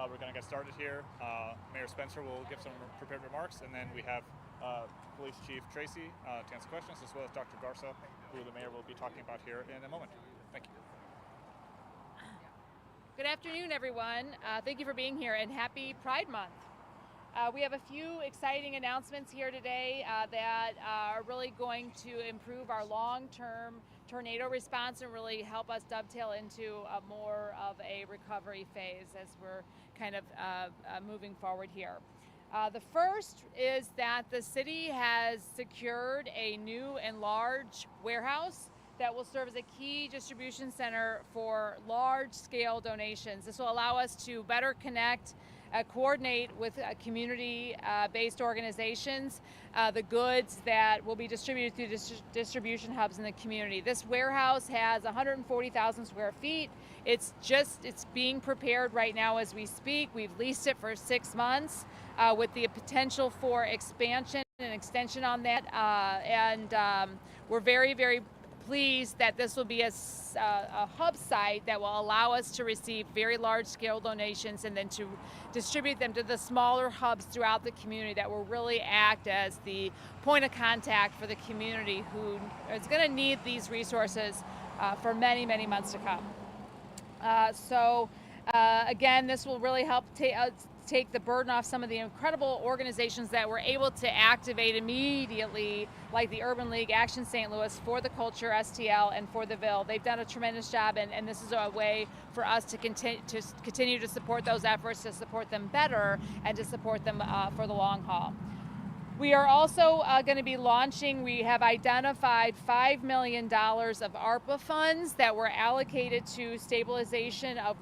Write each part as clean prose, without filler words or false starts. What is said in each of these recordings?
We're going to get started here. Mayor Spencer will give some prepared remarks, and then we have Police Chief Tracy to answer questions, as well as Dr. Garza, who the mayor will be talking about here in a moment. Thank you. Good afternoon, everyone. Thank you for being here, and happy Pride Month. We have a few exciting announcements here today that are really going to improve our long-term tornado response and really help us dovetail into more of a recovery phase as we're kind of moving forward here. The first is that the city has secured a new and large warehouse that will serve as a key distribution center for large-scale donations. This will allow us to better connect, coordinate with community-based organizations, the goods that will be distributed through distribution hubs in the community. This warehouse has 140,000 square feet. It's being prepared right now as we speak. We've leased it for 6 months with the potential for expansion and extension on that. We're very, very pleased that this will be a hub site that will allow us to receive very large scale donations and then to distribute them to the smaller hubs throughout the community that will really act as the point of contact for the community who is going to need these resources for many, many months to come. Again, this will really help take the burden off some of the incredible organizations that were able to activate immediately, like the Urban League, Action St. Louis, For the Culture, STL, and For the Ville. They've done a tremendous job, and this is a way for us to continue to support those efforts, to support them better, and to support them for the long haul. We are also going to be launching, we have identified $5 million of ARPA funds that were allocated to stabilization of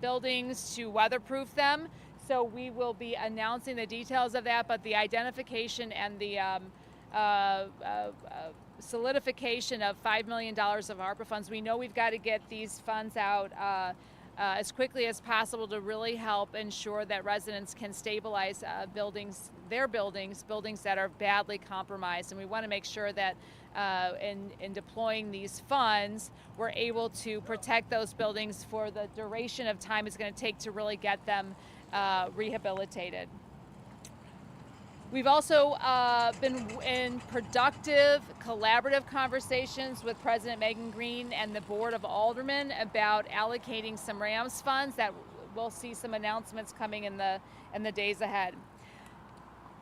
buildings to weatherproof them. So we will be announcing the details of that, but the identification and the solidification of $5 million of ARPA funds, we know we've got to get these funds out as quickly as possible to really help ensure that residents can stabilize buildings that are badly compromised. And we want to make sure that in deploying these funds, we're able to protect those buildings for the duration of time it's going to take to really get them rehabilitated. We've also been in productive, collaborative conversations with President Megan Green and the Board of Aldermen about allocating some RAMS funds that we'll see some announcements coming in the days ahead.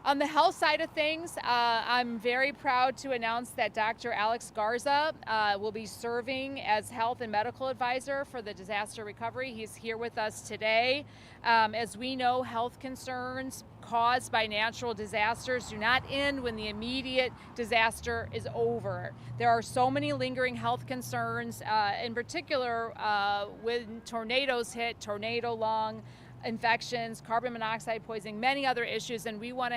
On the health side of things, I'm very proud to announce that Dr. Alex Garza will be serving as health and medical advisor for the disaster recovery. He's here with us today. As we know, health concerns caused by natural disasters do not end when the immediate disaster is over. There are so many lingering health concerns, in particular when tornadoes hit, tornado lung infections, carbon monoxide poisoning, many other issues, and we will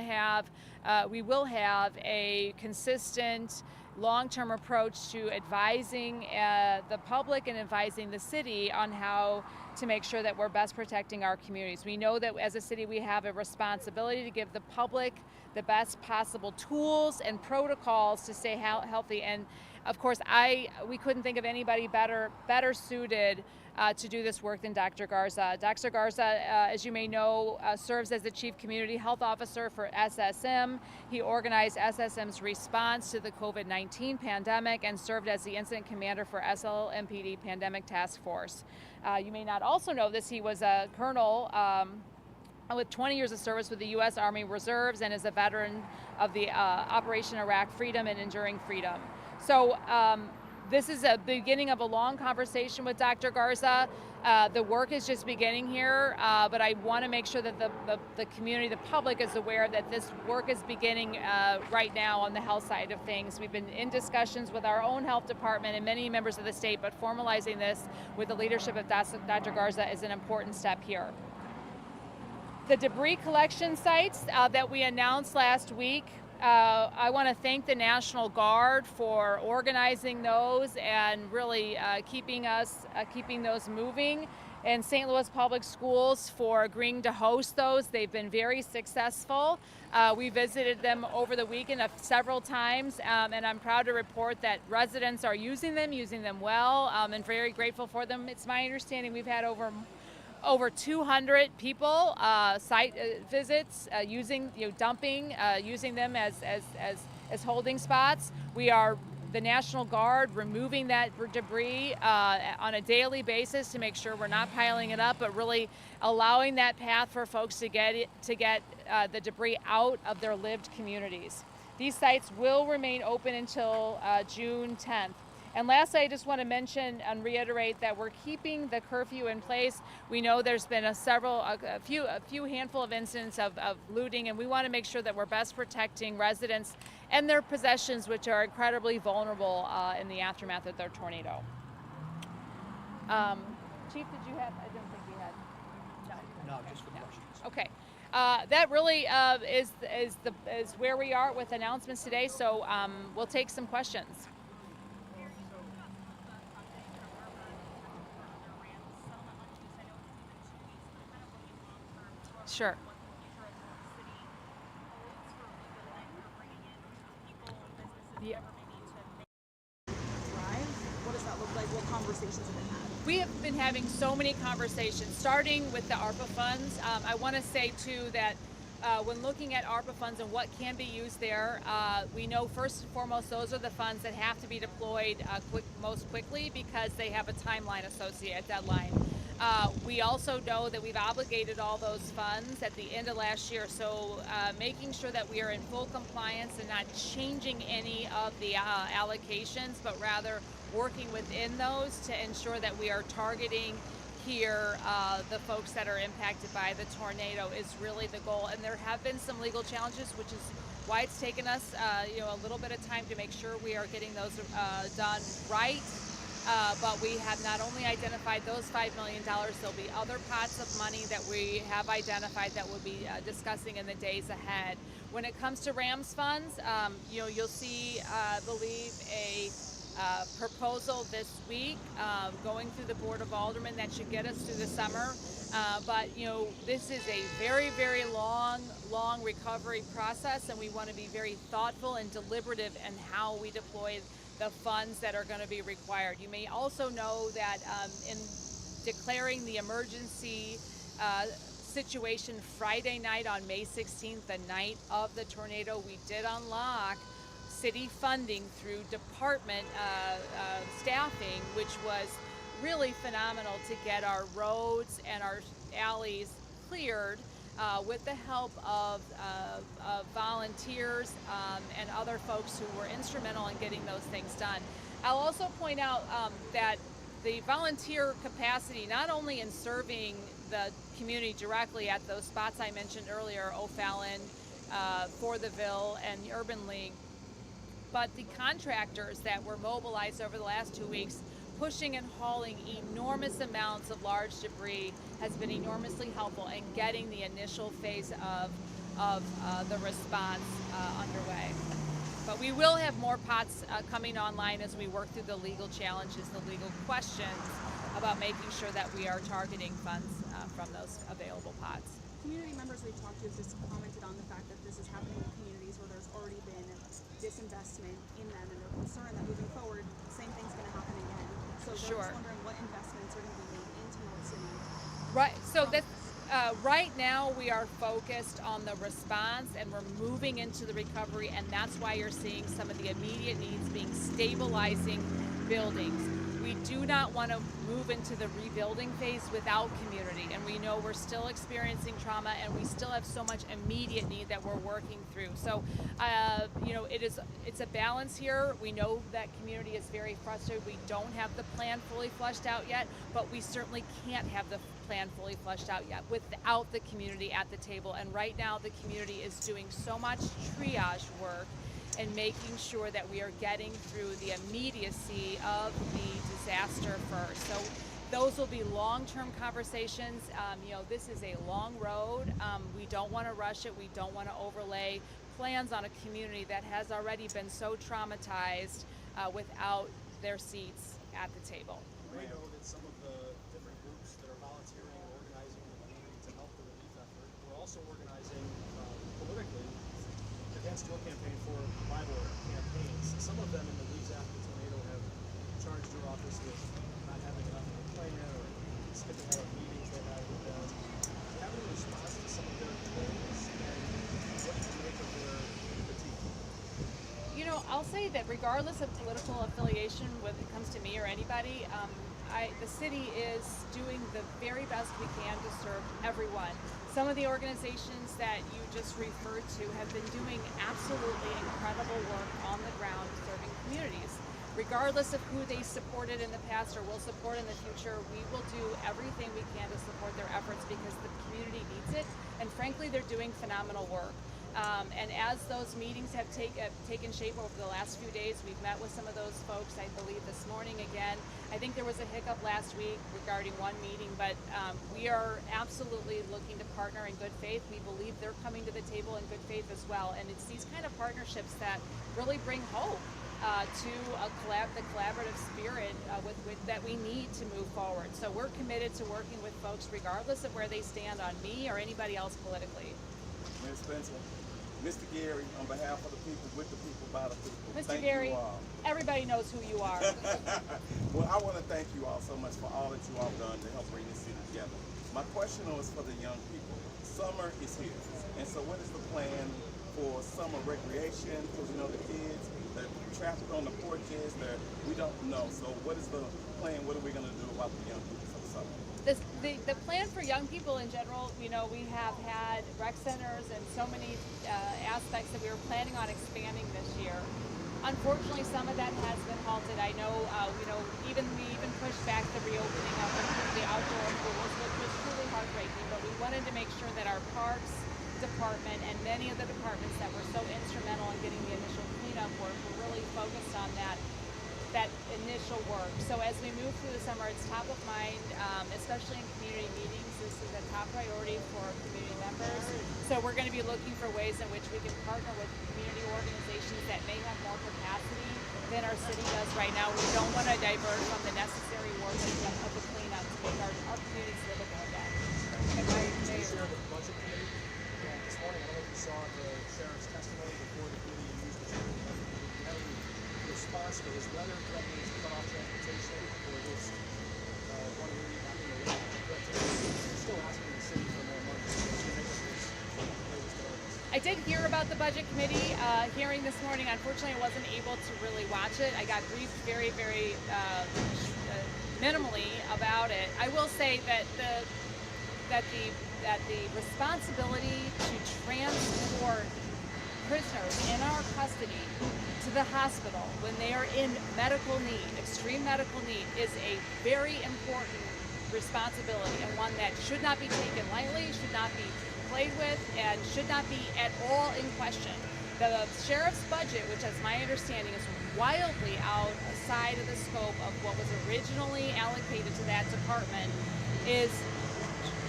have a consistent long-term approach to advising the public and advising the city on how to make sure that we're best protecting our communities. We know that as a city we have a responsibility to give the public the best possible tools and protocols to stay healthy, and of course we couldn't think of anybody better suited to do this work than Dr. Garza. Dr. Garza, as you may know, serves as the Chief Community Health Officer for SSM. He organized SSM's response to the COVID-19 pandemic and served as the Incident Commander for SLMPD Pandemic Task Force. You may not also know this, he was a colonel with 20 years of service with the U.S. Army Reserves and is a veteran of the Operation Iraq Freedom and Enduring Freedom. So this is a beginning of a long conversation with Dr. Garza. The work is just beginning here, but I want to make sure that the community, the public is aware that this work is beginning right now on the health side of things. We've been in discussions with our own health department and many members of the state, but formalizing this with the leadership of Dr. Garza is an important step here. The debris collection sites that we announced last week, I want to thank the National Guard for organizing those and really keeping those moving, and St. Louis Public Schools for agreeing to host those. They've been very successful. We visited them over the weekend several times, and I'm proud to report that residents are using them well, and very grateful for them. It's my understanding we've had over Over 200 people, site visits, using, dumping, using them as holding spots. We are the National Guard removing that debris on a daily basis to make sure we're not piling it up, but really allowing that path for folks to get the debris out of their lived communities. These sites will remain open until June 10th. And lastly, I just want to mention and reiterate that we're keeping the curfew in place. We know there's been a few handful of incidents of looting, and we want to make sure that we're best protecting residents and their possessions, which are incredibly vulnerable in the aftermath of their tornado. Chief, did you have? I didn't think you had. No, just for questions. Okay. That really is where we are with announcements today. So we'll take some questions. Sure. Yeah. What does that look like? What conversations have been had? We have been having so many conversations, starting with the ARPA funds. I want to say too that when looking at ARPA funds and what can be used there, we know first and foremost those are the funds that have to be deployed most quickly because they have a timeline associated, deadline. We also know that we've obligated all those funds at the end of last year, so making sure that we are in full compliance and not changing any of the allocations, but rather working within those to ensure that we are targeting here the folks that are impacted by the tornado is really the goal. And there have been some legal challenges, which is why it's taken us a little bit of time to make sure we are getting those done right. But we have not only identified those $5 million, there'll be other pots of money that we have identified that we'll be discussing in the days ahead. When it comes to RAMS funds, you'll see, I believe, a proposal this week going through the Board of Aldermen that should get us through the summer. But this is a very, very long recovery process, and we want to be very thoughtful and deliberative in how we deploy the funds that are going to be required. You may also know that in declaring the emergency situation Friday night on May 16th, the night of the tornado, we did unlock city funding through department staffing, which was really phenomenal to get our roads and our alleys cleared with the help of volunteers and other folks who were instrumental in getting those things done. I'll also point out that the volunteer capacity, not only in serving the community directly at those spots I mentioned earlier, O'Fallon, Fortheville, and the Urban League, but the contractors that were mobilized over the last 2 weeks, pushing and hauling enormous amounts of large debris has been enormously helpful in getting the initial phase of the response underway. But we will have more pots coming online as we work through the legal challenges, the legal questions about making sure that we are targeting funds from those available pots. Community members we've talked to have just commented on the fact that this is happening in communities where there's already been disinvestment in them, and they're concerned that moving forward, the same thing's going to happen again. So they're just wondering what investments are going to be made into North City. Right. So that right now we are focused on the response, and we're moving into the recovery, and that's why you're seeing some of the immediate needs being stabilizing buildings. We do not want to move into the rebuilding phase without community, and we know we're still experiencing trauma, and we still have so much immediate need that we're working through. So, it's a balance here. We know that community is very frustrated. We don't have the plan fully fleshed out yet, but we certainly can't have the plan fully fleshed out yet without the community at the table. And right now, the community is doing so much triage work and making sure that we are getting through the immediacy of the disaster first. So those will be long-term conversations. This is a long road. We don't want to rush it. We don't want to overlay plans on a community that has already been so traumatized without their seats at the table. We know that some of the different groups that are volunteering and organizing in the community to help the relief effort, we're also organizing politically against your campaign for Bible campaigns. Some of them in the weeks after the tornado have charged your office with not having enough of a plan or skipping out of meetings they had. say that regardless of political affiliation, whether it comes to me or anybody, the city is doing the very best we can to serve everyone. Some of the organizations that you just referred to have been doing absolutely incredible work on the ground serving communities. Regardless of who they supported in the past or will support in the future, we will do everything we can to support their efforts because the community needs it, and frankly, they're doing phenomenal work. And as those meetings have taken shape over the last few days, we've met with some of those folks, I believe this morning again. I think there was a hiccup last week regarding one meeting, but we are absolutely looking to partner in good faith. We believe they're coming to the table in good faith as well, and it's these kind of partnerships that really bring hope to the collaborative spirit that we need to move forward. So we're committed to working with folks regardless of where they stand on me or anybody else politically. Ms. Spencer, Mr. Gary, on behalf of the people, with the people, by the people, Mr. thank Gary, you all. everybody knows who you are. Well, I want to thank you all so much for all that you all done to help bring this city together. My question is for the young people. Summer is here, and so what is the plan for summer recreation? Because you know the kids, the traffic on the porches, we don't know. So what is the plan? What are we going to do about the young people for the summer? The plan for young people in general, we have had rec centers and so many aspects that we were planning on expanding this year. Unfortunately, some of that has been halted. I know, we even pushed back the reopening of the outdoor pools, which was truly heartbreaking. But we wanted to make sure that our parks department and many of the departments that were so instrumental in getting the initial cleanup work were really focused on that initial work. So as we move through the summer, it's top of mind, especially in community meetings. This is a top priority for community members. So we're going to be looking for ways in which we can partner with community organizations that may have more capacity than our city does right now. We don't want to divert from the necessary work of the cleanup to make our communities livable again. And I share the budget committee. This morning, I don't know if you saw the sheriff's testimony before the committee used the chair. We have a response to his weather threatening to cut off transportation for his 1 year, He's still asking the city for more money to make up his latest developments. I did hear about the budget committee hearing this morning. Unfortunately, I wasn't able to really watch it. I got briefed very, very minimally about it. I will say that the responsibility to transport prisoners in our custody to the hospital when they are in medical need, extreme medical need, is a very important responsibility and one that should not be taken lightly, should not be played with, and should not be at all in question. The sheriff's budget, which as my understanding is wildly outside of the scope of what was originally allocated to that department, is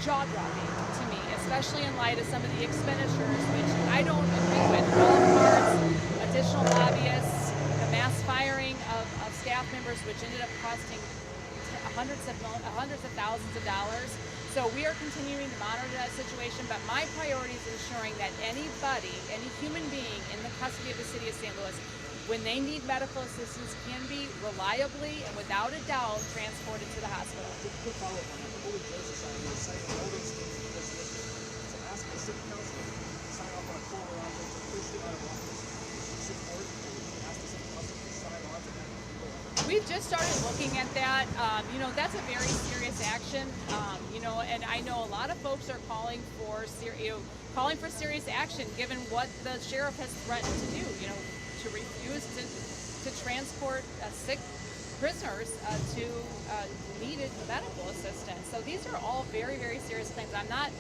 jaw-dropping to me, especially in light of some of the expenditures, which I don't agree with. Golf carts, additional lobbyists, the mass firing of staff members, which ended up costing hundreds of thousands of dollars. So we are continuing to monitor that situation, but my priority is ensuring that anybody, any human being in the custody of the city of St. Louis, when they need medical assistance, can be reliably and without a doubt transported to the hospital. Quick follow-up on that. The Holy Joe Society is citing all these resolutions to ask the city council to sign off on a call around to push it out of office. Support, ask the city council to sign on to that. We've just started looking at that. That's a very serious action. And I know a lot of folks are calling for serious action, given what the sheriff has threatened to do. To refuse to transport sick prisoners to needed medical assistance. So these are all very, very serious claims. I'm not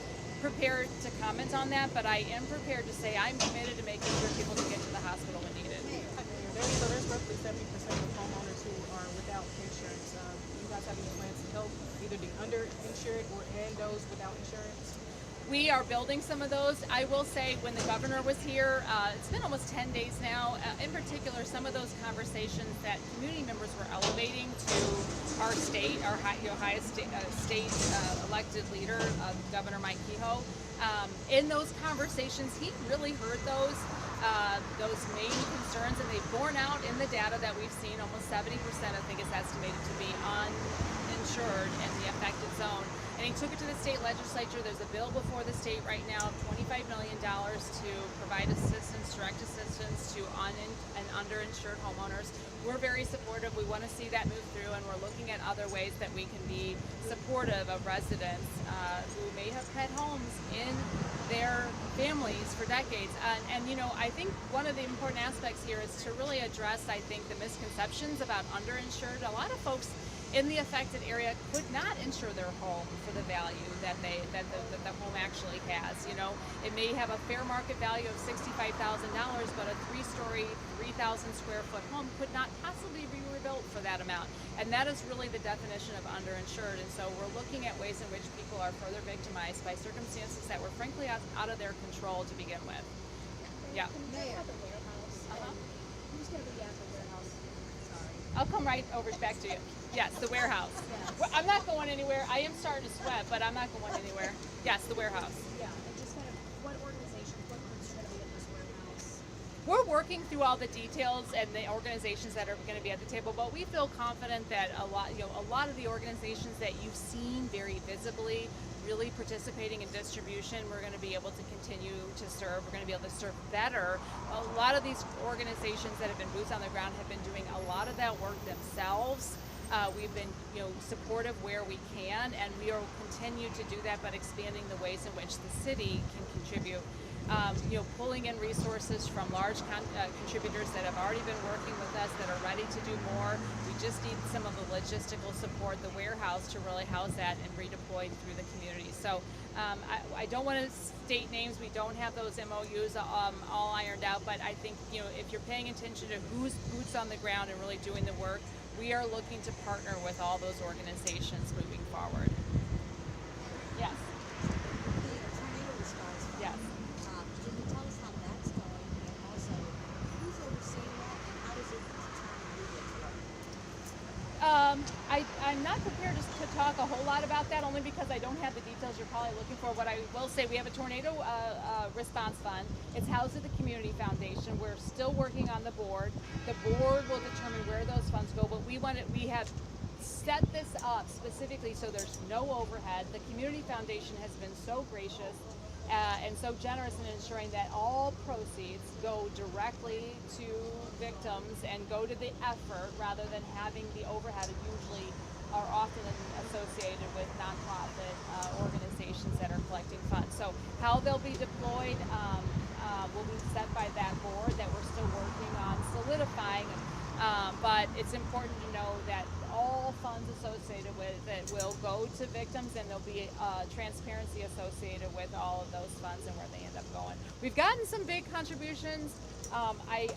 prepared to comment on that, but I am prepared to say I'm committed to making sure people can get to the hospital when needed. There's roughly 70% of homeowners who are without insurance. You guys have any plans to help either the underinsured and those without insurance? We are building some of those. I will say when the governor was here, it's been almost 10 days now, in particular some of those conversations that community members were elevating to our state, our highest state elected leader, Governor Mike Kehoe. In those conversations, he really heard those main concerns, and they've borne out in the data that we've seen. Almost 70%, I think, is estimated to be uninsured in the affected zone. and he took it to the state legislature. There's a bill before the state right now of $25 million to provide assistance, direct assistance to and underinsured homeowners. We're very supportive. We want to see that move through, and we're looking at other ways that we can be supportive of residents who may have had homes in their families for decades. And you know, I think one of the important aspects here is to really address, I think, the misconceptions about underinsured. A lot of folks in the affected area could not insure their home for the value that the home actually has. You know, it may have a fair market value of $65,000, but a 3-story, 3,000 square foot home could not possibly be rebuilt for that amount. And that is really the definition of underinsured. And so we're looking at ways in which people are further victimized by circumstances that were frankly out of their control to begin with. Yeah. Mayor. Who's going to be at the warehouse? Sorry. I'll come right over back to you. Yes, the warehouse. Yes. Well, I'm not going anywhere. I am starting to sweat, but I'm not going anywhere. Yes, the warehouse. Yeah, and just kind of what organizations, what groups are going to be at this warehouse? We're working through all the details and the organizations that are going to be at the table, but we feel confident that a lot of the organizations that you've seen very visibly really participating in distribution, we're going to be able to continue to serve. We're going to be able to serve better. A lot of these organizations that have been boots on the ground have been doing a lot of that work themselves. We've been, supportive where we can, and we will continue to do that, but expanding the ways in which the city can contribute. Pulling in resources from large contributors that have already been working with us, that are ready to do more. We just need some of the logistical support, the warehouse, to really house that and redeploy through the community. So I don't want to state names. We don't have those MOUs all ironed out, but I think, if you're paying attention to who's boots on the ground and really doing the work, we are looking to partner with all those organizations moving forward. Yes. The tornado response fund. Yes. Can you tell us how that's going, and also who's overseeing that, and how does it determine who gets what? I'm not prepared to talk a whole lot about that, only because I don't have the details you're probably looking for. What I will say, we have a tornado response fund. It's housed at the Community Foundation. We're still working on the board. The board will determine where those funds go, but we have set this up specifically so there's no overhead. The Community Foundation has been so gracious and so generous in ensuring that all proceeds go directly to victims and go to the effort rather than having the overhead usually are often associated with nonprofit organizations that are collecting funds. So how they'll be deployed will be set by that board that we're still working on solidifying. But it's important to know that all funds associated with it will go to victims, and there'll be transparency associated with all of those funds and where they end up going. We've gotten some big contributions. I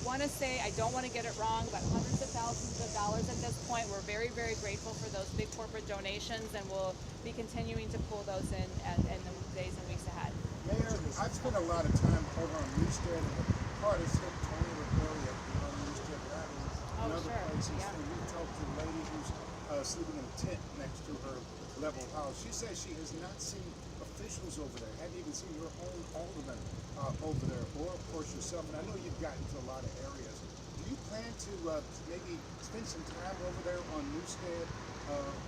want to say, I don't want to get it wrong, but hundreds of thousands of dollars at this point. We're very, very grateful for those big corporate donations, and we'll be continuing to pull those in the days and weeks ahead. Mayor, I've spent a lot of time over on Newstead and the hardest hit tornado area on Newstead Avenue and other places. Yeah. And we talked to a lady who's sleeping in a tent next to her level house. She says she has not seen officials over there, hadn't even seen her own alderman over there, or of course yourself. And I know you've gotten to a lot of areas. Do you plan to maybe spend some time over there on Newstead,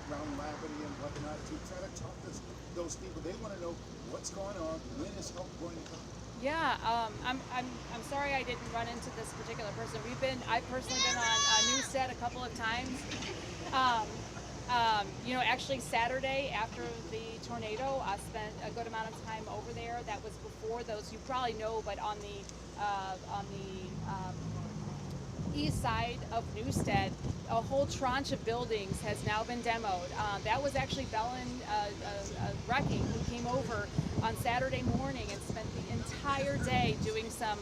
around Labadie and whatnot, to try to talk to those people? They want to know what's going on, when is help going to come? Yeah, I'm sorry I didn't run into this particular person. I've personally been on Newstead a couple of times. Actually Saturday after the tornado, I spent a good amount of time over there. That was before those, you probably know, but on the east side of Newstead, a whole tranche of buildings has now been demoed. That was actually Bellin Wrecking, who came over on Saturday morning and spent the entire day doing some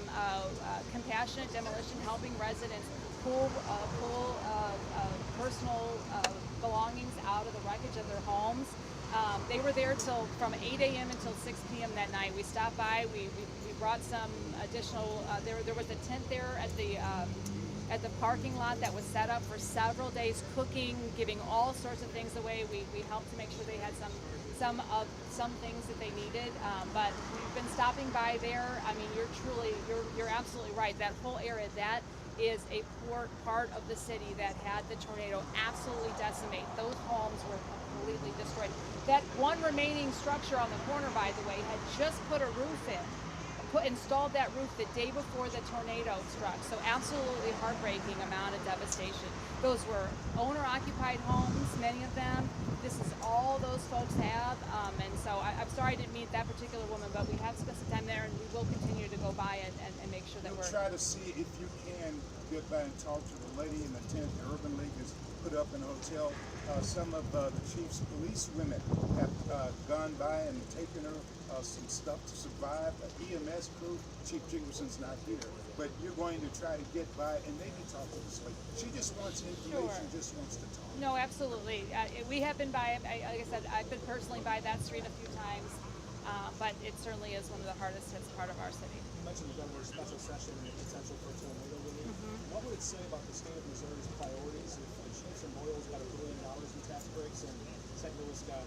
compassionate demolition, helping residents pull personal belongings out of the wreckage of their homes. They were there from 8 a.m. until 6 p.m. that night. We stopped by. We brought some additional. There was a tent there at the parking lot that was set up for several days, cooking, giving all sorts of things away. We helped to make sure they had some things that they needed. But we've been stopping by there. I mean, you're absolutely right. That whole area, that is a part of the city that had the tornado absolutely decimate. Those homes were completely destroyed. That one remaining structure on the corner, by the way, had just put a roof in. Installed that roof the day before the tornado struck. So absolutely heartbreaking amount of devastation. Those were owner-occupied homes, many of them. This is all those folks have. And so I'm sorry I didn't meet that particular woman, but we have spent some time there, and we will continue to go by and make sure that You'll we're... try to see if you can get by and talk to the lady in the tent the Urban League has put up in a hotel. Some of the chief's police women have gone by and taken her some stuff to survive. The EMS crew, Chief Jinglerson's not here, but you're going to try to get by and maybe talk to this lady. She just wants information, just wants to talk. No, absolutely. We have been by, like I said, I've been personally by that street a few times, but it certainly is one of the hardest hit part of our city. You mentioned the governor's special session and the potential for tornado relief. What would it say about the state of Missouri's priorities if the Chiefs and Royals got $1 billion in tax breaks and St. Louis got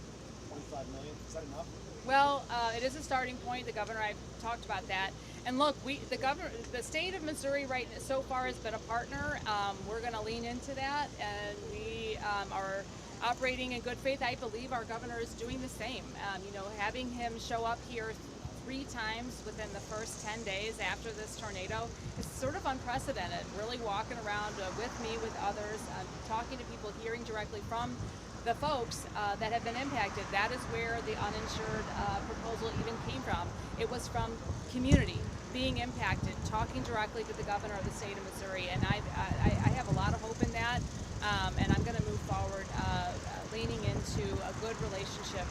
$25 million? Is that enough? Well, it is a starting point. The governor, I've talked about that. And look, the state of Missouri so far has been a partner. We're going to lean into that, and we are operating in good faith. I believe our governor is doing the same. Having him show up here 3 times within the first 10 days after this tornado is sort of unprecedented. Really walking around with me, with others, talking to people, hearing directly from the folks that have been impacted. That is where the uninsured proposal even came from. It was from community being impacted, talking directly to the governor of the state of Missouri, and I have a lot of hope in that, and I'm going to move forward leaning into a good relationship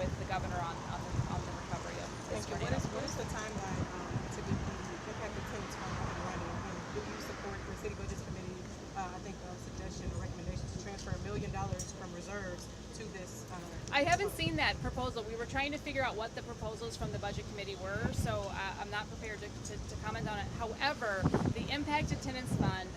with the governor on the recovery of this tornado. What is the timeline to get the impacted tenants up and running? Do you support the City Budgets Committee, I think a suggestion or recommendation to transfer $1 million from reserves to this? I haven't seen that proposal. We were trying to figure out what the proposals from the Budget Committee were, so I'm not prepared to comment on it. However, the Impacted Tenants Fund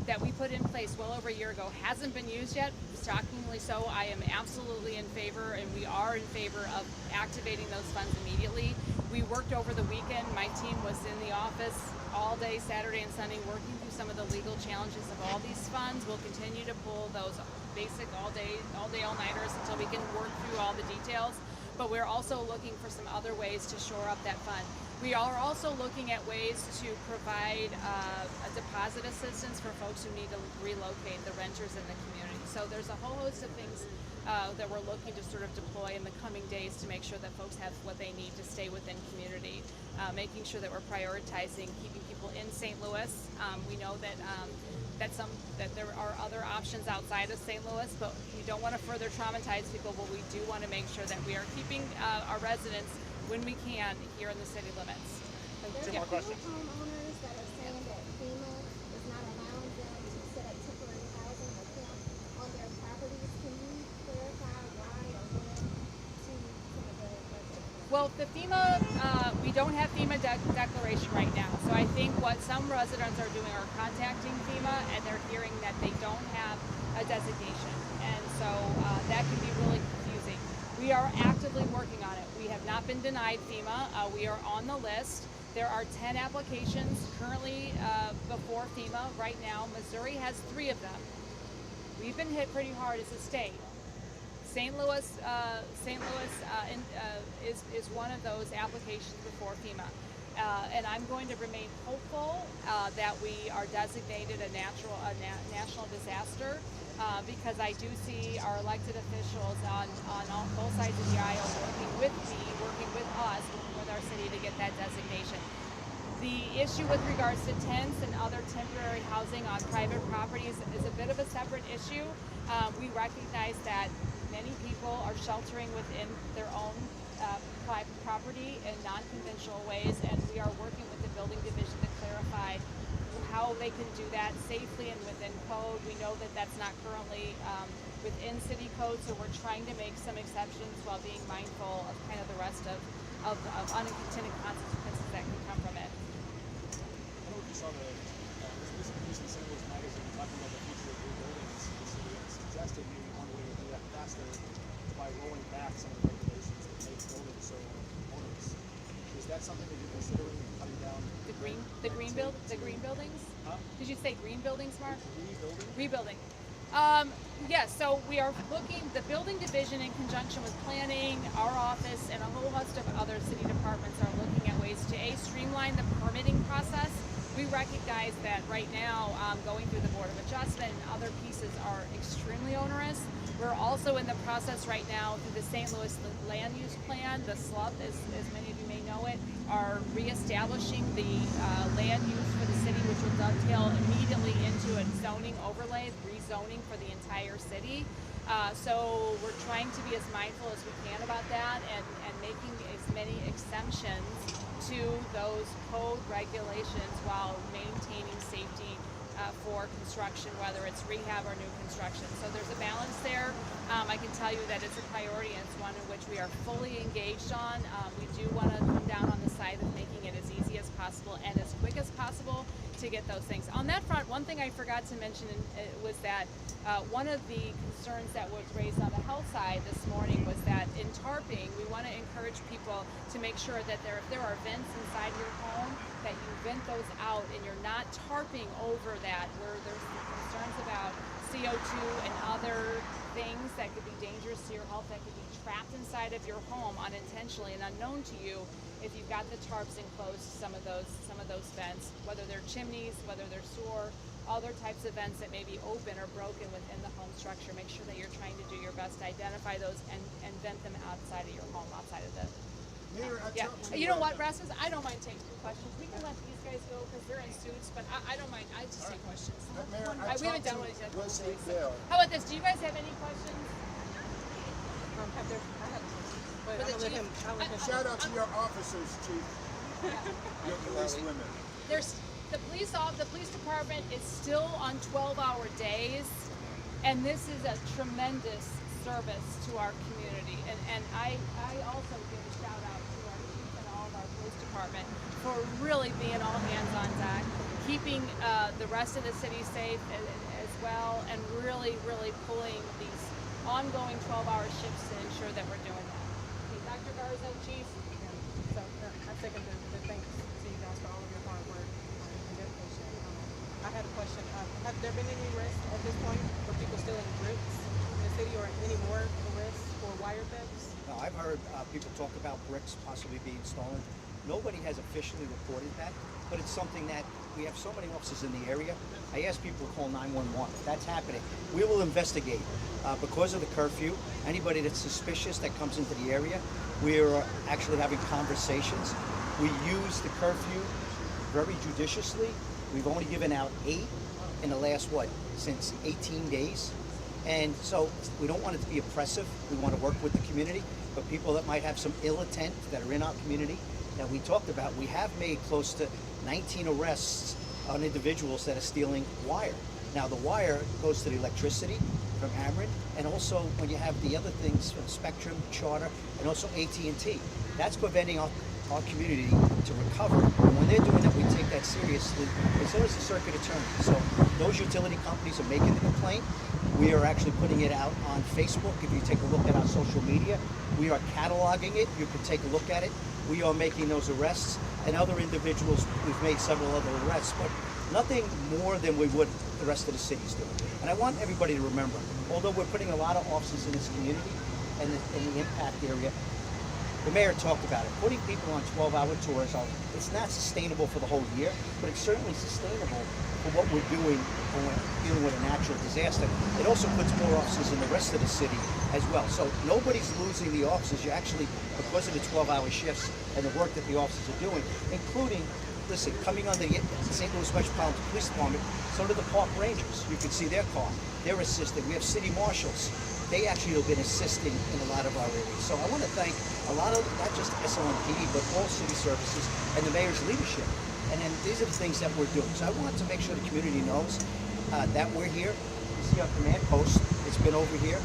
that we put in place well over a year ago hasn't been used yet. Shockingly so. I am absolutely in favor, and we are in favor of activating those funds immediately. We worked over the weekend. My team was in the office all day Saturday and Sunday working through some of the legal challenges of all these funds. We'll continue to pull those basic all-nighters until we can work through all the details. But we're also looking for some other ways to shore up that fund. We are also looking at ways to provide a deposit assistance for folks who need to relocate, the renters in the community. So there's a whole host of things that we're looking to sort of deploy in the coming days to make sure that folks have what they need to stay within community, making sure that we're prioritizing keeping people in St. Louis. We know that that there are other options outside of St. Louis, but we don't want to further traumatize people, but we do want to make sure that we are keeping our residents, when we can, here in the city limits. Two more questions. Homeowners that are saying that FEMA is not allowing them to set up temporary housing or camp on their properties. Can you clarify why or when to some of the residents? Well, the FEMA, we don't have FEMA declaration right now. So I think what some residents are doing are contacting FEMA, and they're hearing that they don't have a designation. And so that can be really confusing. We are actively working on it. We have not been denied FEMA. We are on the list. There are 10 applications currently before FEMA right now. Missouri has 3 of them. We've been hit pretty hard as a state. St. Louis is one of those applications before FEMA. And I'm going to remain hopeful that we are designated a national disaster because I do see our elected officials on both sides of the aisle working with me, working with us, working with our city to get that designation. The issue with regards to tents and other temporary housing on private properties is a bit of a separate issue. We recognize that many people are sheltering within their own private property in non-conventional ways, and we are working with the building division to clarify how they can do that safely and within code. We know that that's not currently within city code, so we're trying to make some exceptions while being mindful of kind of the rest of unintended consequences that can come from it. I don't know if you saw the recent St. Louis magazine talking about the future of rebuilding the city and suggesting maybe one way to do that faster by rolling back some of the regulations that make buildings so onerous. Is that something that you're considering, cutting down the green buildings? Huh? Did you say green buildings, Mark? Rebuilding? Rebuilding. Yes, so we are looking, the building division in conjunction with planning, our office, and a whole host of other city departments are looking at ways to streamline the permitting process. We recognize that right now, going through the Board of Adjustment and other pieces are extremely onerous. We're also in the process right now through the St. Louis Land Use Plan, the SLUP, as many of you may know it, are reestablishing the land use for the city, which will dovetail immediately into a zoning overlay, rezoning for the entire city. So we're trying to be as mindful as we can about that and making as many exemptions to those code regulations while maintaining safety for construction, whether it's rehab or new construction. So there's a balance there. I can tell you that it's a priority and it's one in which we are fully engaged on. We do want to come down on the side of making it as easy as possible and as quick as possible to get those things. On that front, one thing I forgot to mention was that one of the concerns that was raised on the health side this morning was that in tarping, we want to encourage people to make sure that if there are vents inside your home, that you vent those out and you're not tarping over that, where there's concerns about CO2 and other things that could be dangerous to your health that could be trapped inside of your home unintentionally and unknown to you if you've got the tarps enclosed to some of those vents, whether they're chimneys, whether they're sewer, other types of vents that may be open or broken within the home structure. Make sure that you're trying to do your best to identify those and vent them outside of your home, outside of the Mayor, yeah. You know what, Rasmus? I don't mind taking questions. We can let these guys go because they're in suits, but I don't mind. I just take questions. Mayor, We haven't done one yet. Leslie Bell. How about this? Do you guys have any questions? I have a question, but For the I'll let chief? him. Shout out to your officers, Chief. Your police women. There's the police department is still on 12-hour days, and this is a tremendous service to our community. And I also give a shout out to our chief and all of our police department for really being all hands on deck, keeping the rest of the city safe as well, and really pulling these ongoing 12-hour shifts to ensure that we're doing that. Okay, Dr. Garza, Chief. So I second the thanks to you guys for all of your hard work and dedication. I had a question. Have there been any arrests at this point for people stealing bricks in the city, or any more arrests for wire thefts? No, I've heard people talk about bricks possibly being stolen. Nobody has officially reported that, but it's something that we have so many officers in the area. I ask people to call 911. If that's happening, we will investigate. Because of the curfew, anybody that's suspicious that comes into the area, we're actually having conversations. We use the curfew very judiciously. We've only given out 8 in the last, since 18 days. And so we don't want it to be oppressive. We want to work with the community, but people that might have some ill intent that are in our community that we talked about, we have made close to 19 arrests on individuals that are stealing wire. Now the wire goes to the electricity from Ameren, and also when you have the other things from Spectrum, Charter, and also AT&T. That's preventing our community to recover. And when they're doing that, we take that seriously, and so is the circuit attorney. So those utility companies are making the complaint. We are actually putting it out on Facebook. If you take a look at our social media, we are cataloging it. You can take a look at it. We are making those arrests, and other individuals, we've made several other arrests, but nothing more than we would the rest of the cities do. And I want everybody to remember, although we're putting a lot of officers in this community and in the impact area, the mayor talked about it. Putting people on 12-hour tours, it's not sustainable for the whole year, but it's certainly sustainable for what we're doing when we're dealing with a natural disaster. It also puts more officers in the rest of the city as well. So nobody's losing the officers. You actually, because of the 12-hour shifts and the work that the officers are doing, including, listen, coming on the St. Louis Metropolitan Police Department, so do the park rangers. You can see their car. They're assisting. We have city marshals. They actually have been assisting in a lot of our areas. So I want to thank a lot of, not just SLMPD, but all city services and the mayor's leadership. And then these are the things that we're doing. So I want to make sure the community knows that we're here. You see our command post. It's been over here.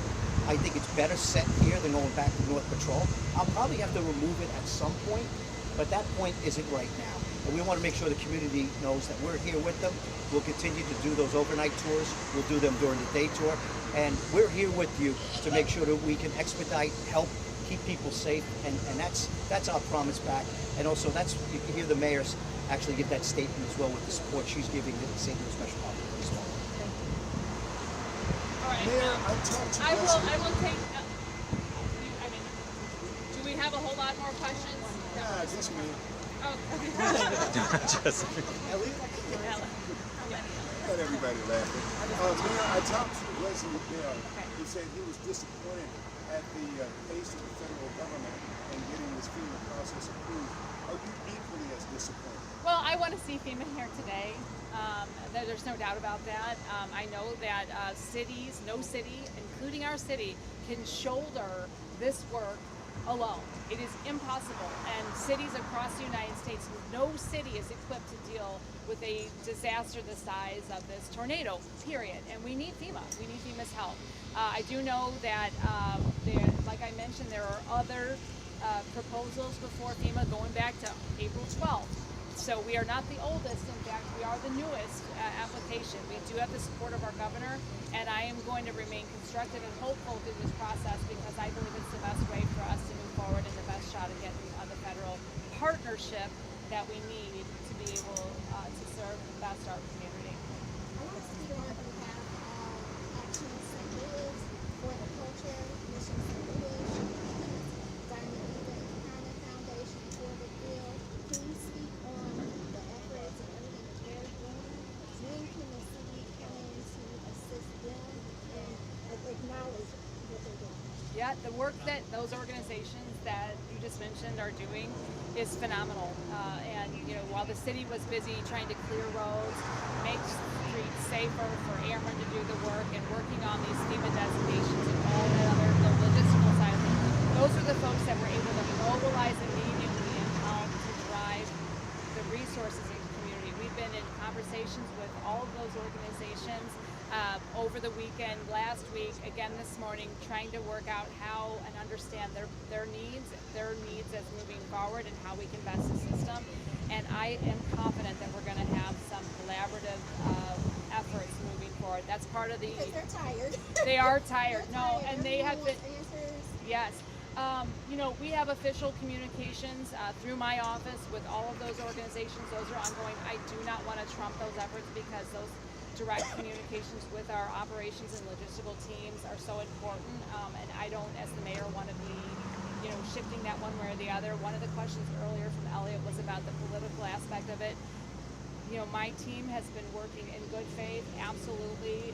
I think it's better set here than going back to North Patrol. I'll probably have to remove it at some point, but that point isn't right now. And we want to make sure the community knows that we're here with them. We'll continue to do those overnight tours. We'll do them during the day tour. And we're here with you to make sure that we can expedite, help keep people safe. And that's our promise back. And also you can hear the mayor's actually give that statement as well with the support she's giving to the St. Louis Metropolitan Police Department. Thank you. right. Mayor, I talked to I Leslie. will take. I mean, do we have a whole lot more questions? Nah, just me. Oh. Elliot? Got everybody laughing. Mayor, I talked to Leslie Bell. He said he was disappointed at the pace of the federal government in getting this FEMA process approved. Are you equally as disappointed? Well, I want to see FEMA here today. There's no doubt about that. I know that cities, no city, including our city, can shoulder this work alone. It is impossible. And cities across the United States, no city is equipped to deal with a disaster the size of this tornado, period. And we need FEMA. We need FEMA's help. I do know that, like I mentioned, there are other proposals before FEMA going back to April 12th. So we are not the oldest. In fact, we are the newest application. We do have the support of our governor, and I am going to remain constructive and hopeful through this process because I believe it's the best way for us to move forward and the best shot at getting the federal partnership that we need to be able to serve the best our community. I want to speak on behalf of Action St. Louis for the Culture, Mission St. Louis, Diamond Eagle Empowerment Foundation for the bill. Can you speak on the efforts and everything that they're doing? When can the city come in to assist them and acknowledge what they're doing? Yeah, the work that those organizations that you just mentioned are doing is phenomenal. And while the city was busy trying to clear roads, make streets safer for airmen to do the work, and working on these FEMA designations and all that other the logistical side of things, those are the folks that were able to mobilize immediately and help to drive the resources in the community. We've been in conversations with all of those organizations over the weekend, last week, again this morning, trying to work out how and understand their needs as moving forward and how we can best assist them. And I am confident that we're going to have some collaborative efforts moving forward. That's part of the. Because they're tired. They are tired. They're No, tired. and they have been. Answers. Yes. We have official communications through my office with all of those organizations. Those are ongoing. I do not want to trump those efforts because those direct communications with our operations and logistical teams are so important. And I don't, as the mayor, want to be, shifting that one way or the other. One of the questions earlier from Elliot was about the political aspect of it. My team has been working in good faith, absolutely,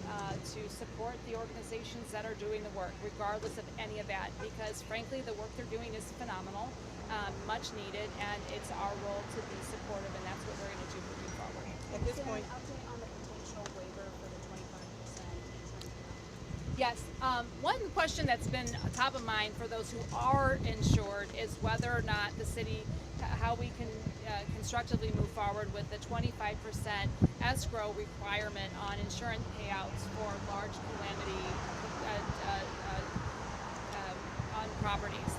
to support the organizations that are doing the work, regardless of any of that, because frankly, the work they're doing is phenomenal, much needed, and it's our role to be supportive, and that's what we're going to do moving forward. At this point, Update on the potential waiver for the 25%. Yes. One question that's been top of mind for those who are insured is whether or not the city, how we can constructively move forward with the 25% escrow requirement on insurance payouts for large calamity on properties.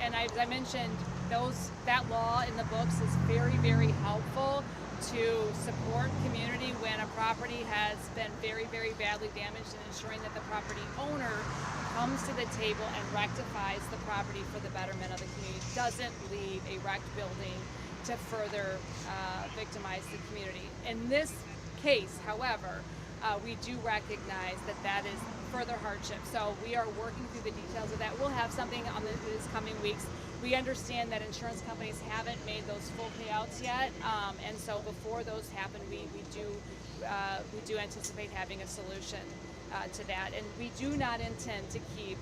And as I mentioned, that law in the books is very, very helpful to support community when a property has been very, very badly damaged, and ensuring that the property owner comes to the table and rectifies the property for the betterment of the community, doesn't leave a wrecked building to further victimize the community. In this case, however, we do recognize that is further hardship. So we are working through the details of that. We'll have something on these coming weeks. We understand that insurance companies haven't made those full payouts yet, and so before those happen, we do anticipate having a solution to that. And we do not intend to keep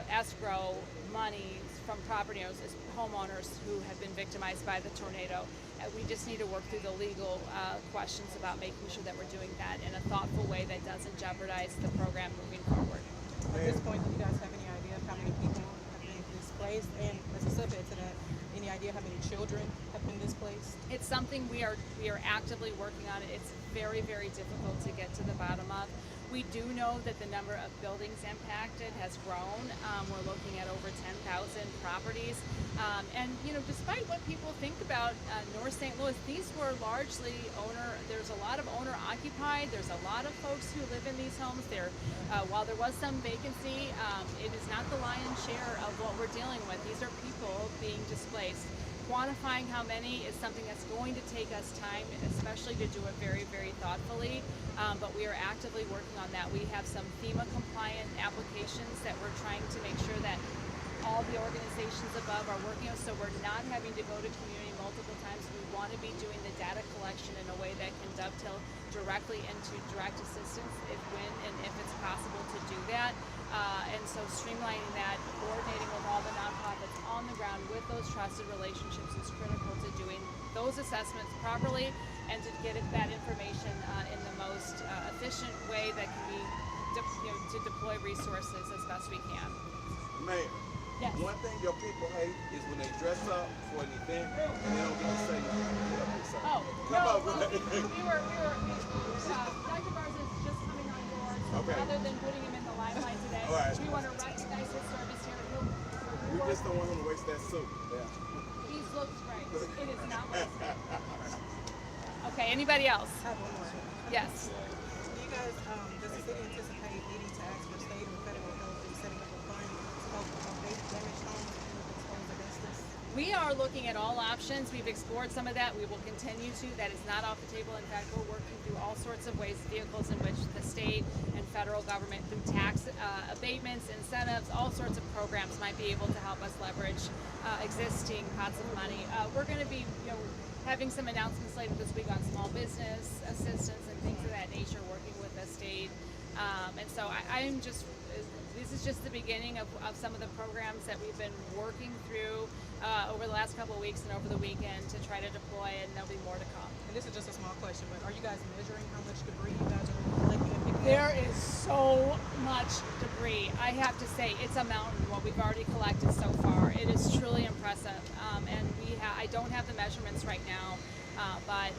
escrow money from property owners, as homeowners who have been victimized by the tornado. We just need to work through the legal questions about making sure that we're doing that in a thoughtful way that doesn't jeopardize the program moving forward. at this point, do you guys have any idea of how many people have been displaced? And as a subject to that, any idea how many children have been displaced? It's something we are actively working on. It's very, very difficult to get to the bottom of. We do know that the number of buildings impacted has grown. We're looking at over 10,000 properties. And despite what people think about North St. Louis, these were largely there's a lot of owner occupied. There's a lot of folks who live in these homes. While there was some vacancy, it is not the lion's share of what we're dealing with. These are people being displaced Quantifying how many is something that's going to take us time, especially to do it very, very thoughtfully. But we are actively working on that. We have some FEMA compliant applications that we're trying to make sure that all the organizations above are working on, so we're not having to go to community multiple times. We want to be doing the data collection in a way that can dovetail directly into direct assistance when and if it's possible to do that. And so streamlining that, coordinating with all the nonprofits on the ground with those trusted relationships is critical to doing those assessments properly and to get that information in the most efficient way that can be, to deploy resources as best we can. Mayor, yes. One thing your people hate is when they dress up for an event and they don't get to say nothing. Oh, come no, on, well, Dr. Garza is just coming on board, so rather than putting him in the limelight today, we want to recognize his service here. We just don't want him to waste that suit. He looks great. It is not wasted. Okay, anybody else? I have one more. Yes. Do you guys, does the city anticipate needing to ask for state or federal help in setting up a fund to help damaged homes and exposed asbestos? We are looking at all options. We've explored some of that. We will continue to. That is not off the table. In fact, we're working through all sorts of ways, vehicles in which the state and federal government, through tax abatements, incentives, all sorts of programs might be able to help us leverage existing pots of money. We're going to be, having some announcements later this week on small business assistance and things of that nature, working with the state. And so I'm just, this is just the beginning of some of the programs that we've been working through over the last couple of weeks and over the weekend to try to deploy, and there'll be more to come. And this is just a small question, but are you guys measuring how much debris you guys are collecting and picking up? There is so much debris. I have to say, it's a mountain what we've already collected so far. It is truly impressive. And I don't have the measurements right now, but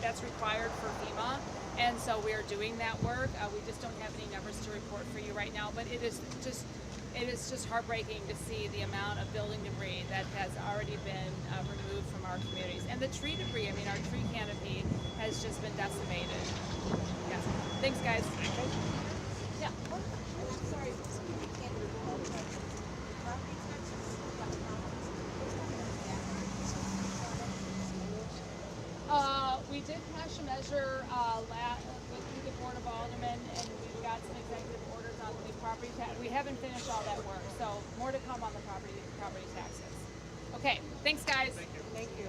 that's required for FEMA. And so we are doing that work. We just don't have any numbers to report for you right now, but it is just heartbreaking to see the amount of building debris that has already been removed from our communities. And the tree debris, I mean, our tree canopy has just been decimated. Yes. Thanks, guys. Yeah. I'm sorry, we did cash a measure with the Board of Aldermen, and we've got some executive orders on the property tax. We haven't finished all that work, so more to come on the property taxes. Okay, thanks, guys. Thank you. Thank you.